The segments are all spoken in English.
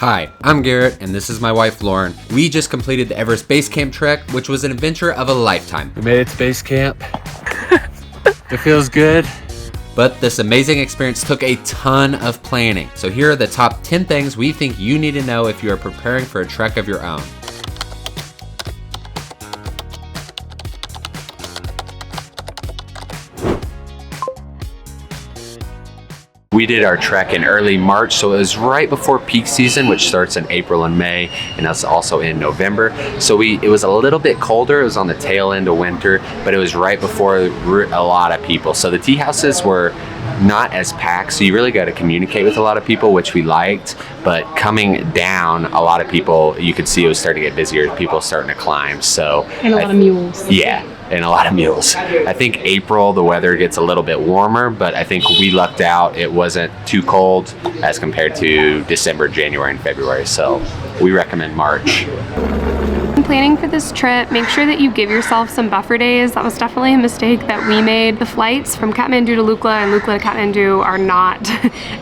Hi, I'm Garrett, and this is my wife Lauren. We just completed the Everest Base Camp trek, which was an adventure of a lifetime. We made it to base camp. It feels good. But this amazing experience took a ton of planning. So here are the top 10 things we think you need to know if you are preparing for a trek of your own. We did our trek in early March, so it was right before peak season, which starts in April and May, and that's also in November. So it was a little bit colder. It was on the tail end of winter, but it was right before a lot of people. So the tea houses were not as packed, so you really got to communicate with a lot of people, which we liked. But coming down, a lot of people, you could see it was starting to get busier. People starting to climb. So and a lot of mules. Yeah. And a lot of mules. I think April, the weather gets a little bit warmer, but I think we lucked out. It wasn't too cold as compared to December, January, and February. So we recommend March. Planning for this trip, make sure that you give yourself some buffer days. That was definitely a mistake that we made. The flights from Kathmandu to Lukla and Lukla to Kathmandu are not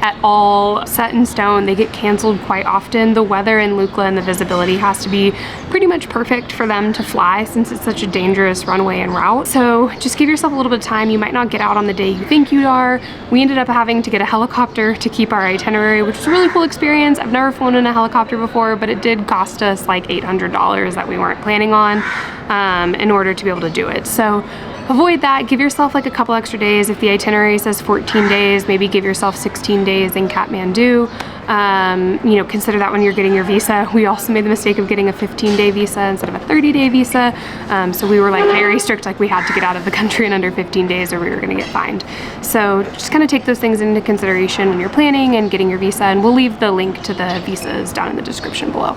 at all set in stone. They get canceled quite often. The weather in Lukla and the visibility has to be pretty much perfect for them to fly since it's such a dangerous runway and route. So just give yourself a little bit of time. You might not get out on the day you think you are. We ended up having to get a helicopter to keep our itinerary, which was a really cool experience. I've never flown in a helicopter before, but it did cost us like $800 that we weren't planning on in order to be able to do it. So avoid that. Give yourself like a couple extra days. If the itinerary says 14 days, maybe give yourself 16 days in Kathmandu. You know, consider that when you're getting your visa. We also made the mistake of getting a 15-day visa instead of a 30-day visa. So we were like very strict, like we had to get out of the country in under 15 days or we were gonna get fined. So just kind of take those things into consideration when you're planning and getting your visa, and we'll leave the link to the visas down in the description below.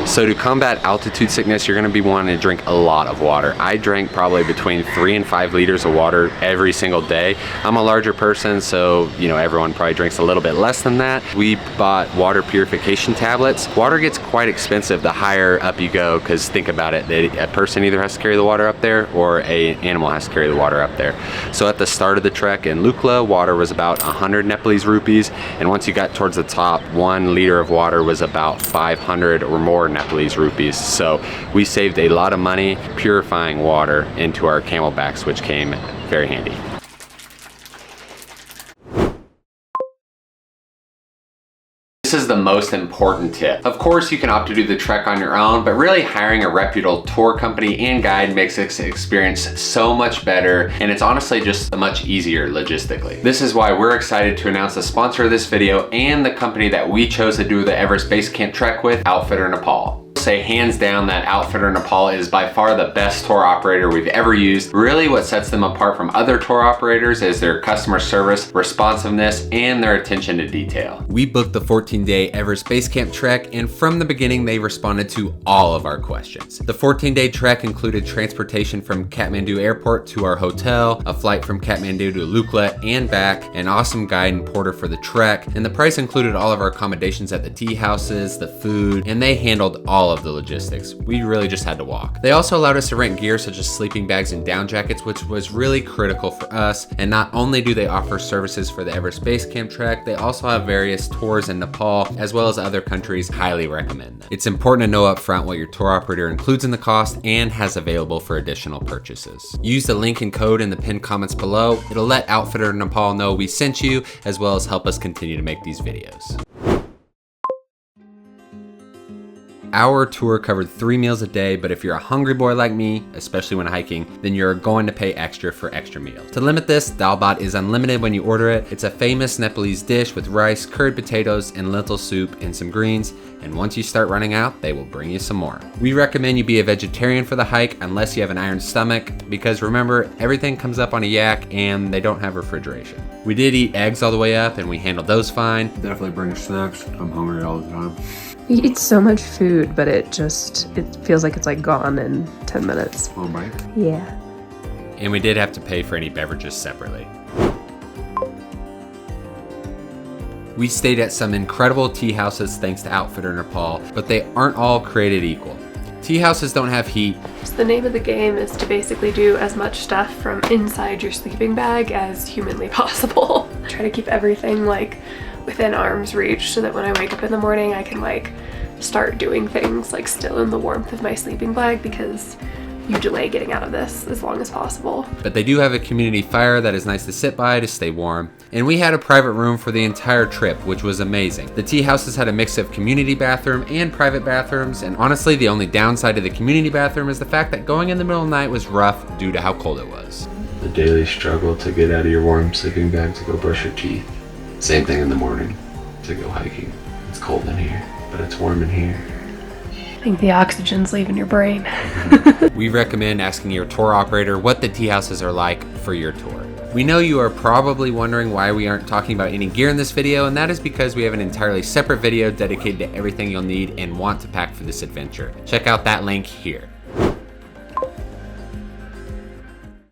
So to combat altitude sickness, you're gonna be wanting to drink a lot of water. I drank probably between 3 and 5 liters of water every single day. I'm a larger person, so you know everyone probably drinks a little bit less than that. We bought water purification tablets. Water gets quite expensive the higher up you go, because think about it, a person either has to carry the water up there or an animal has to carry the water up there. So at the start of the trek in Lukla, water was about 100 Nepalese rupees, and once you got towards the top, 1 liter of water was about 500 or more Nepalese rupees. So we saved a lot of money purifying water into our camelbacks, which came very handy. This is the most important tip. Of course, you can opt to do the trek on your own, but really hiring a reputable tour company and guide makes this experience so much better, and it's honestly just much easier logistically. This is why we're excited to announce the sponsor of this video and the company that we chose to do the Everest Base Camp trek with, Outfitter Nepal. Say hands down that Outfitter Nepal is by far the best tour operator we've ever used. Really what sets them apart from other tour operators is their customer service, responsiveness, and their attention to detail. We booked the 14-day Everest Base Camp trek, and from the beginning they responded to all of our questions. The 14-day trek included transportation from Kathmandu airport to our hotel, a flight from Kathmandu to Lukla and back, an awesome guide and porter for the trek, and the price included all of our accommodations at the tea houses, the food, and they handled all of the logistics. We really just had to walk. They also allowed us to rent gear such as sleeping bags and down jackets, which was really critical for us. And not only do they offer services for the Everest Base Camp trek, they also have various tours in Nepal as well as other countries. Highly recommend them. It's important to know up front what your tour operator includes in the cost and has available for additional purchases. Use the link and code in the pinned comments below. It'll let Outfitter Nepal know we sent you, as well as help us continue to make these videos. Our tour covered 3 meals a day, but if you're a hungry boy like me, especially when hiking, then you're going to pay extra for extra meals. To limit this, dal bhat is unlimited when you order it. It's a famous Nepalese dish with rice, curried potatoes, and lentil soup and some greens, and once you start running out, they will bring you some more. We recommend you be a vegetarian for the hike unless you have an iron stomach, because remember, everything comes up on a yak and they don't have refrigeration. We did eat eggs all the way up and we handled those fine. Definitely bring snacks. I'm hungry all the time. You eat so much food, but it feels like it's like gone in 10 minutes. Oh, right? Yeah. And we did have to pay for any beverages separately. We stayed at some incredible tea houses thanks to Outfitter Nepal, but they aren't all created equal. Tea houses don't have heat. So the name of the game is to basically do as much stuff from inside your sleeping bag as humanly possible. Try to keep everything like within arm's reach so that when I wake up in the morning I can like start doing things like still in the warmth of my sleeping bag, because you delay getting out of this as long as possible. But they do have a community fire that is nice to sit by to stay warm. And we had a private room for the entire trip, which was amazing. The tea houses had a mix of community bathroom and private bathrooms, and honestly the only downside to the community bathroom is the fact that going in the middle of the night was rough due to how cold it was. The daily struggle to get out of your warm sleeping bag to go brush your teeth. Same thing in the morning to go hiking. It's cold in here, but it's warm in here. I think the oxygen's leaving your brain. We recommend asking your tour operator what the tea houses are like for your tour. We know you are probably wondering why we aren't talking about any gear in this video, and that is because we have an entirely separate video dedicated to everything you'll need and want to pack for this adventure. Check out that link here.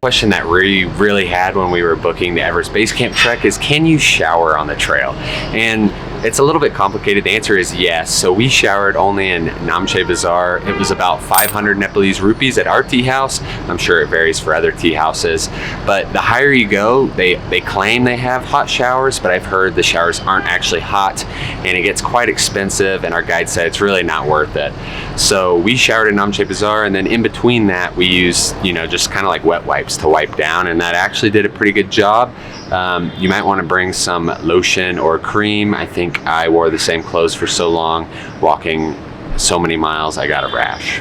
Question that we really had when we were booking the Everest Base Camp trek is, can you shower on the trail? And it's a little bit complicated. The answer is yes. So we showered only in Namche Bazaar. It was about 500 Nepalese rupees at our tea house. I'm sure it varies for other tea houses, but the higher you go, they claim they have hot showers, but I've heard the showers aren't actually hot and it gets quite expensive, and our guide said it's really not worth it. So we showered in Namche Bazaar, and then in between that we used, you know, just kind of like wet wipes to wipe down, and that actually did a pretty good job. You might want to bring some lotion or cream. I think I wore the same clothes for so long, walking so many miles, I got a rash.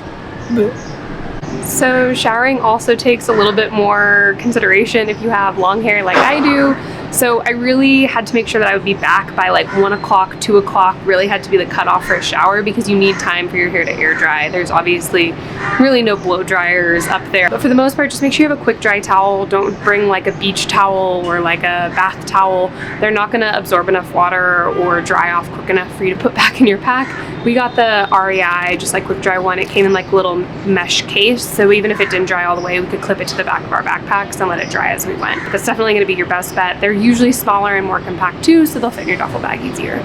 So showering also takes a little bit more consideration if you have long hair like I do. So I really had to make sure that I would be back by like 1 o'clock, 2 o'clock, really had to be the cutoff for a shower, because you need time for your hair to air dry. There's obviously really no blow dryers up there. But for the most part, just make sure you have a quick dry towel. Don't bring like a beach towel or like a bath towel. They're not gonna absorb enough water or dry off quick enough for you to put back in your pack. We got the REI, just like quick dry one. It came in like a little mesh case, so even if it didn't dry all the way, we could clip it to the back of our backpacks and let it dry as we went. But that's definitely gonna be your best bet. They're usually smaller and more compact too, so they'll fit in your duffel bag easier.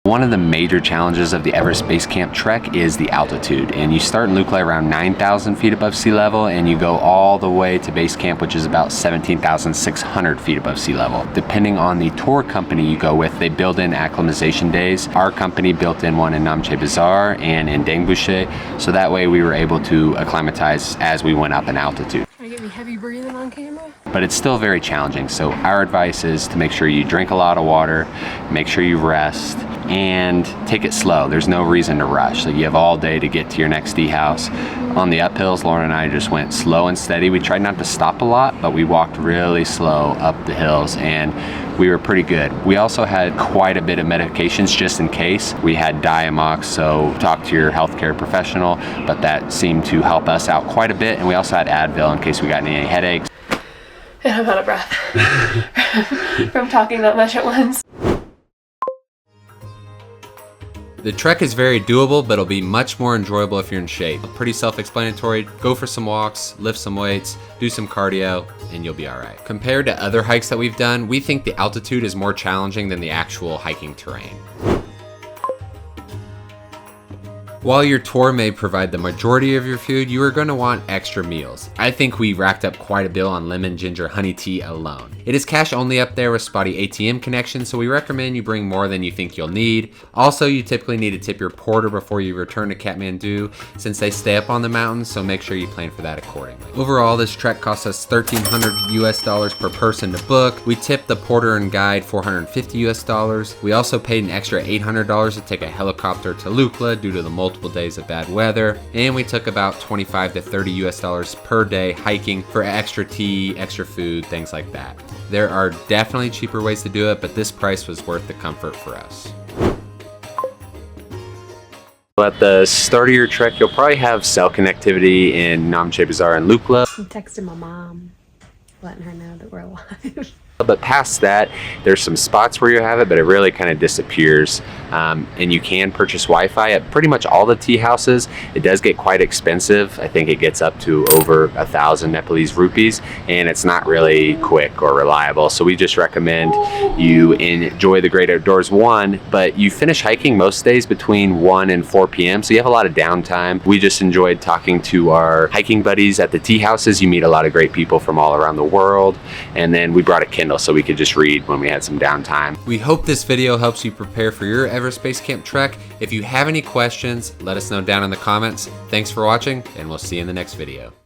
One of the major challenges of the Everest Base Camp trek is the altitude, and you start in Lukla around 9,000 feet above sea level, and you go all the way to base camp, which is about 17,600 feet above sea level. Depending on the tour company you go with, they build in acclimatization days. Our company built in one in Namche Bazaar and in Dengbuche, so that way we were able to acclimatize as we went up in altitude. Are you gonna be heavy breathing on camera? But it's still very challenging, so our advice is to make sure you drink a lot of water, make sure you rest, and take it slow. There's no reason to rush. Like, you have all day to get to your next tea house. On the uphills, Lauren and I just went slow and steady. We tried not to stop a lot, but we walked really slow up the hills, and we were pretty good. We also had quite a bit of medications just in case. We had Diamox, so talk to your healthcare professional, but that seemed to help us out quite a bit. And we also had Advil in case we got any headaches. And I'm out of breath from talking that much at once. The trek is very doable, but it'll be much more enjoyable if you're in shape. Pretty self-explanatory. Go for some walks, lift some weights, do some cardio, and you'll be all right. Compared to other hikes that we've done, we think the altitude is more challenging than the actual hiking terrain. While your tour may provide the majority of your food, you are going to want extra meals. I think we racked up quite a bill on lemon ginger honey tea alone. It is cash only up there with spotty ATM connection, so we recommend you bring more than you think you'll need. Also, you typically need to tip your porter before you return to Kathmandu, since they stay up on the mountains, so make sure you plan for that accordingly. Overall, this trek cost us $1,300 US per person to book. We tipped the porter and guide $450 US. We also paid an extra $800 to take a helicopter to Lukla due to the multiple days of bad weather, and we took about $25 to $30 US per day hiking for extra tea, extra food, things like that. There are definitely cheaper ways to do it, but this price was worth the comfort for us. At the start of your trek, you'll probably have cell connectivity in Namche Bazaar and Lukla. I'm texting my mom, letting her know that we're alive. But past that, there's some spots where you have it, but it really kind of disappears. And you can purchase Wi-Fi at pretty much all the tea houses. It does get quite expensive. I think it gets up to over 1,000 Nepalese rupees, and it's not really quick or reliable. So we just recommend you enjoy the great outdoors, but you finish hiking most days between 1 and 4 p.m. So you have a lot of downtime. We just enjoyed talking to our hiking buddies at the tea houses. You meet a lot of great people from all around the world. And then we brought a Kindle Kindle so we could just read when we had some downtime. We hope this video helps you prepare for your Everest Base Camp trek. If you have any questions, let us know down in the comments. Thanks for watching, and we'll see you in the next video.